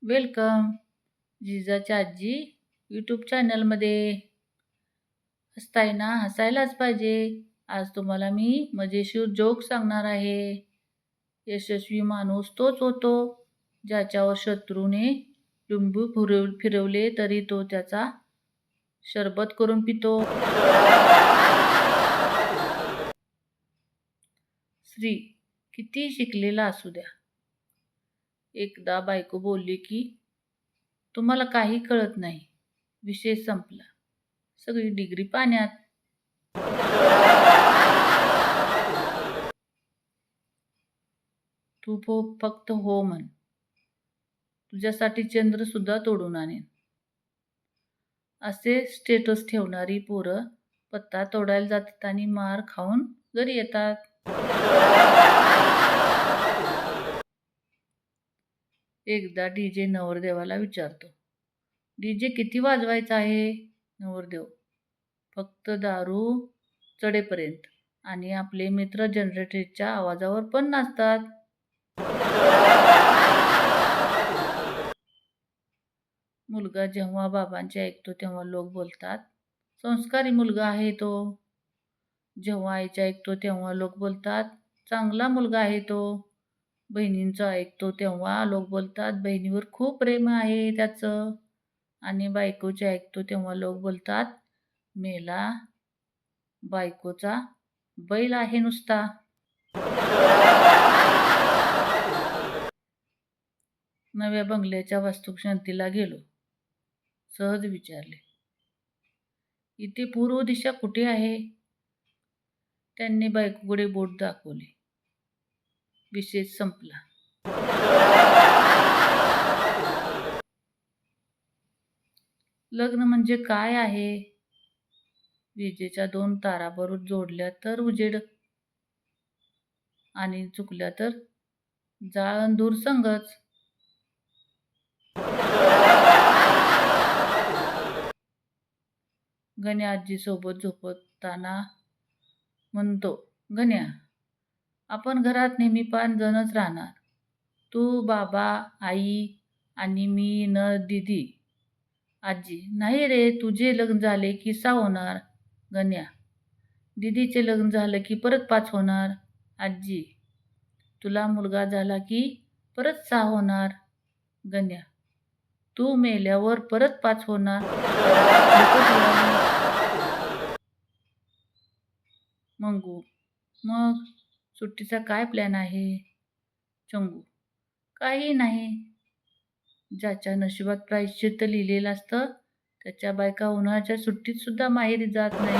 Welcome जिजाची आजी YouTube चॅनलमध्ये. हसताय ना, हसायलाच पाहिजे. आज तुम्हाला मी मजेशीर जोक सांगणार आहे. यशस्वी माणूस तोच होतो ज्याच्यावर शत्रूने लिंबू फिरवले तरी तो त्याचा शरबत करून पितो. श्री किती शिकलेला असू द्या. एकदा बायको बोलली की तुम्हाला काही कळत नाही. विषय संपला. सगळी डिग्री पाण्यात. तू फक्त हो म्हण. तुझ्यासाठी चंद्र सुद्धा तोडून आणेन. असे स्टेटस ठेवणारी पोरं पत्ता तोडायला जातात आणि मार खाऊन घरी येतात. एकदा डीजे नवरदेवाला विचारतो, डीजे किती वाजवायचा आहे? नवरदेव, फक्त दारू चढेपर्यंत. आणि आपले मित्र जनरेटरच्या आवाजावर पण नाचतात. मुलगा जेव्हा बाबांचे ऐकतो तेव्हा लोक बोलतात संस्कारी मुलगा आहे तो. जेव्हा आईचे ऐकतो तेव्हा लोक बोलतात चांगला मुलगा आहे तो. बहिणींचं ऐकतो तेव्हा लोक बोलतात बहिणीवर खूप प्रेम आहे त्याचं. आणि बायकोचे ऐकतो तेव्हा लोक बोलतात मेला बायकोचा बैल आहे नुसता. नव्या बंगल्याच्या वास्तुशांतीला गेलो. सहज विचारले, इथे पूर्व दिशा कुठे आहे? त्यांनी बायकोकडे बोट दाखवले. विषय संपला. लग्न म्हणजे काय आहे? विजेच्या 2 तारा बरोबर जोडल्या तर उजेड आणि चुकल्या तर जाळण दूर संगच. गण्या आजी सोबत झोपताना म्हणतो, गण्या, आपण घरात नेहमी 5 जणच राहणार. तू, बाबा, आई आणि मी न दीदी. आजी, नाही रे, तुझे लग्न झाले की 6 होणार. गण्या, दीदीचे लग्न झालं की परत 5 होणार. आजी, तुला मुलगा झाला की परत 6 होणार. गण्या, तू मेल्यावर परत 5 होणार. मंगू, मग सुट्टीचा काय प्लॅन आहे? चंगू, काही नाही. ज्याच्या नशिबात प्रायश्चित्त लिहिलेलं असतं त्याच्या बायका उन्हाळ्याच्या सुट्टीत सुद्धा माहेरी जात नाही.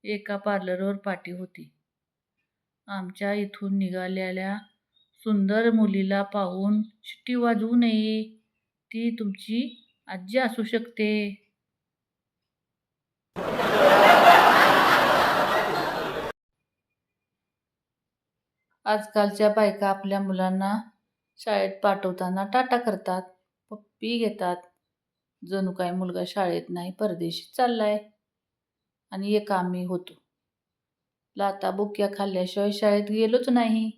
एका पार्लरवर पार्टी होती. आमच्या इथून निघालेल्या सुंदर मुलीला पाहून शिट्टी वाजवू नये. ती तुमची आजी असू शकते. आजकालच्या बायका आपल्या मुलांना शाळेत पाठवताना टाटा करतात, पप्पी घेतात. जणू काय मुलगा शाळेत नाही, परदेशी चाललाय. आणि एक आम्ही होतो. लाता बुक्या खाल्ल्याशिवाय शाळेत गेलोच नाही.